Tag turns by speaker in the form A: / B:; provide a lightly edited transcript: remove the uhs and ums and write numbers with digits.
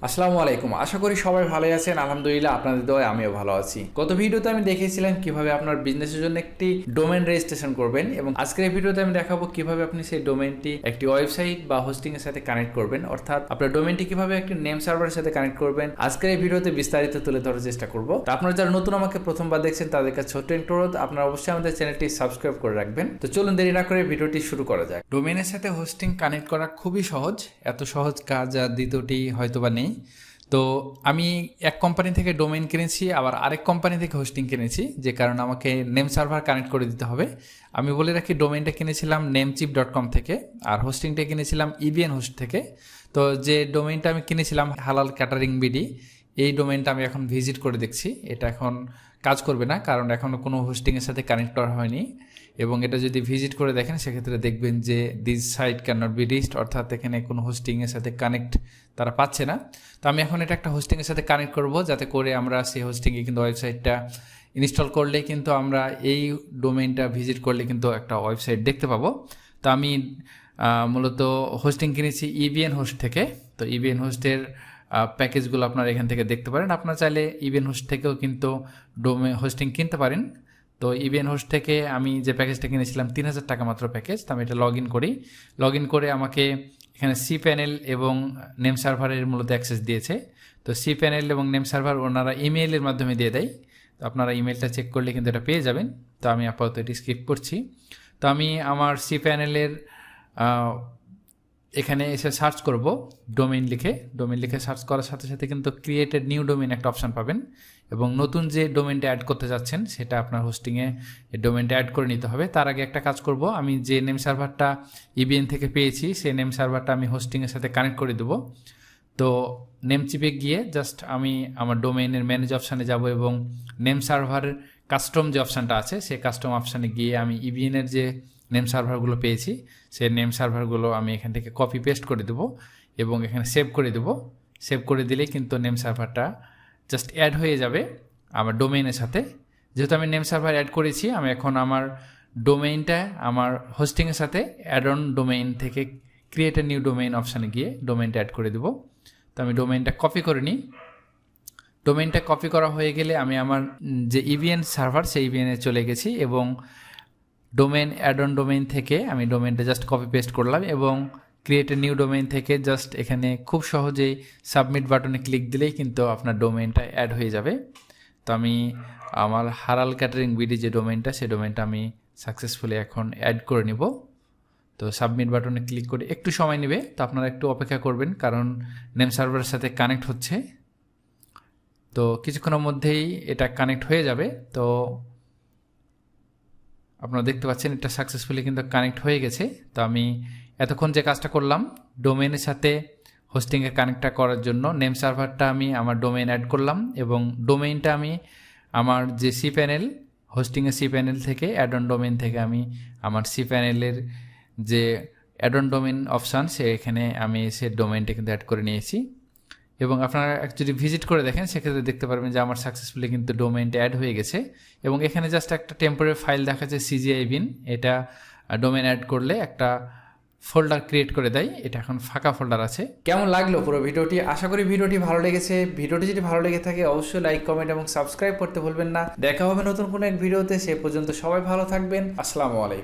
A: আসসালামু আলাইকুম। আশা করি সবাই ভালো আছেন। আলহামদুলিল্লাহ আপনাদের দোয়ায় আমিও ভালো আছি। গত ভিডিওতে আমি দেখিয়েছিলাম কিভাবে আপনার বিজনেসের জন্য একটি ডোমেইন রেজিস্ট্রেশন করবেন, এবং আজকের এই ভিডিওতে আমি দেখাবো কিভাবে আপনি সেই ডোমেইনটি একটি ওয়েবসাইট বা হোস্টিং এর সাথে কানেক্ট করবেন, অর্থাৎ আপনার ডোমেইনটি কিভাবে একটি নেম সার্ভারের সাথে কানেক্ট করবেন। আজকের এই ভিডিওতে বিস্তারিত তুলে ধরার চেষ্টা করব। তো আপনারা যারা নতুন আমাকে প্রথমবার দেখছেন তাদের কাছে ছোট্ট একটু অনুরোধ, আপনারা অবশ্যই আমাদের চ্যানেলটি সাবস্ক্রাইব করে রাখবেন। তো চলুন দেরি না করে ভিডিওটি শুরু করা যাক। ডোমেইনের সাথে হোস্টিং কানেক্ট করা খুবই সহজ, এত সহজ কাজ আর দ্বিতীয়টি হয়তোবা নেই। তো আমি এক কোম্পানি থেকে ডোমেইন কিনেছি, আবার আরেক কোম্পানি থেকে হোস্টিং কিনেছি, যে কারণে আমাকে নেম সার্ভার কানেক্ট করে দিতে হবে। আমি বলে রাখি, ডোমেইনটা কিনেছিলাম namecheap.com থেকে, আর হোস্টিংটা কিনেছিলাম ইবিএন হোস্ট থেকে। তো যে ডোমেইনটা আমি কিনেছিলাম হালাল ক্যাটারিং বিডি, এই ডোমেইনটা আমি এখন ভিজিট করে দেখছি, এটা এখন কাজ করবে না, কারণ এখনও কোনো হোস্টিংয়ের সাথে কানেক্ট করা হয়নি। এবং এটা যদি ভিজিট করে দেখেন সেক্ষেত্রে দেখবেন যে this site can not be reached, অর্থাৎ এখানে কোনো হোস্টিংয়ের সাথে কানেক্ট তারা পাচ্ছে না। তো আমি এখন এটা একটা হোস্টিংয়ের সাথে কানেক্ট করব, যাতে করে আমরা সেই হোস্টিংয়ে কিন্তু ওয়েবসাইটটা ইনস্টল করলে কিন্তু আমরা এই ডোমেইনটা ভিজিট করলে কিন্তু একটা ওয়েবসাইট দেখতে পাবো। তো আমি মূলত হোস্টিং কিনেছি ইবিএন হোস্ট থেকে। তো ইবিএন হোস্টের প্যাকেজগুলো আপনারা এখান থেকে দেখতে পারেন। আপনারা চাইলে ইবিএন হোস্ট থেকেও কিন্তু হোস্টিং কিনতে পারেন। তো ইবিএন হোস্ট থেকে আমি যে প্যাকেজটা কিনেছিলাম 3000 টাকা মাত্র প্যাকেজ। তো আমি এটা লগ ইন করে আমাকে এখানে cpanel এবং নেম সার্ভারের মূলত অ্যাক্সেস দিয়েছে। তো cpanel এবং নেম সার্ভার ওনারা ইমেইলের মাধ্যমে দিয়ে দেয়। তো আপনারা ইমেলটা চেক করলে কিন্তু এটা পেয়ে যাবেন। তো আমি আপাতত এটি স্কিপ করছি। তো আমি আমার cpanel-এর এখানে এসে সার্চ করব ডোমেইন লিখে সার্চ করার সাথে সাথে কিন্তু ক্রিয়েটেড নিউ ডোমেইন একটা অপশান পাবেন, এবং নতুন যে ডোমেইনটা অ্যাড করতে যাচ্ছেন সেটা আপনার হোস্টিংয়ে এই ডোমেইনটা অ্যাড করে নিতে হবে। তার আগে একটা কাজ করব, আমি যে নেম সার্ভারটা ইবিএন থেকে পেয়েছি সেই নেম সার্ভারটা আমি হোস্টিংয়ের সাথে কানেক্ট করে দেবো। তো নেমচিপে গিয়ে জাস্ট আমি আমার ডোমেইনের ম্যানেজ অপশানে যাব, এবং নেম সার্ভারের কাস্টম যে অপশানটা আছে সেই কাস্টম অপশানে গিয়ে আমি ইবিএনের যে নেম সার্ভারগুলো পেয়েছি সেই নেম সার্ভারগুলো আমি এখান থেকে কপি পেস্ট করে দেবো এবং এখানে সেভ করে দেবো। সেভ করে দিলেই কিন্তু নেম সার্ভারটা জাস্ট অ্যাড হয়ে যাবে আমার ডোমেইনের সাথে। যেহেতু আমি নেম সার্ভার অ্যাড করেছি, আমি এখন আমার ডোমেইনটা আমার হোস্টিংয়ের সাথে অ্যাড অন ডোমেইন থেকে ক্রিয়েট এ নিউ ডোমেইন অপশানে গিয়ে ডোমেইনটা অ্যাড করে দেবো। তো আমি ডোমেইনটা কপি করে নিই। ডোমেইনটা কপি করা হয়ে গেলে আমি আমার যে ইবিএন সার্ভার সেই ইবিএনে চলে গেছি, এবং ডোমেইন অ্যাড অন ডোমেইন থেকে আমি ডোমেইনটা জাস্ট কপি পেস্ট করলাম, এবং ক্রিয়েট এ নিউ ডোমেইন থেকে জাস্ট এখানে খুব সহজেই সাবমিট বাটনে ক্লিক দিলেই কিন্তু আপনার ডোমেইনটা অ্যাড হয়ে যাবে। তো আমি আমার হালাল ক্যাটারিং বিডি যে ডোমেইনটা সেই ডোমেইনটা আমি সাকসেসফুলি এখন অ্যাড করে নিব। তো সাবমিট বাটনে ক্লিক করে একটু সময় নেবে, তো আপনারা একটু অপেক্ষা করবেন, কারণ নেম সার্ভারের সাথে কানেক্ট হচ্ছে। তো কিছুক্ষণের মধ্যেই এটা কানেক্ট হয়ে যাবে। তো আপনারা দেখতে পাচ্ছেন এটা সাকসেসফুলি কিন্তু কানেক্ট হয়ে গেছে। তো আমি এতক্ষণ যে কাজটা করলাম, ডোমেইনের সাথে হোস্টিংয়ে কানেক্টটা করার জন্য নেম সার্ভারটা আমি আমার ডোমেইন অ্যাড করলাম, এবং ডোমেইনটা আমি আমার যে cpanel হোস্টিংয়ের cpanel থেকে অ্যাড অন ডোমেইন থেকে আমি আমার cpanel-এর যে অ্যাড অন ডোমেইন অপশান এখানে আমি সে ডোমেইনটা কিন্তু অ্যাড করে নিয়েছি। এবং আপনারা যদি ভিজিট করে দেখেন সেক্ষেত্রে দেখতে পারবেন যে আমার সাকসেসফুলি কিন্তু ডোমেইনটা অ্যাড হয়ে গেছে, এবং এখানে জাস্ট একটা টেম্পোরারি ফাইল দেখাচ্ছে cgibin। এটা ডোমেইন অ্যাড করলে একটা ফোল্ডার ক্রিয়েট করে দেয়, এটা এখন ফাঁকা ফোল্ডার আছে। কেমন লাগলো পুরো ভিডিওটি? আশা করি ভিডিওটি ভালো লেগেছে। ভিডিওটি যদি ভালো লেগে থাকে অবশ্যই লাইক, কমেন্ট এবং সাবস্ক্রাইব করতে ভুলবেন না। দেখা হবে নতুন কোনো এক ভিডিওতে। সে পর্যন্ত সবাই ভালো থাকবেন। আসসালামু আলাইকুম।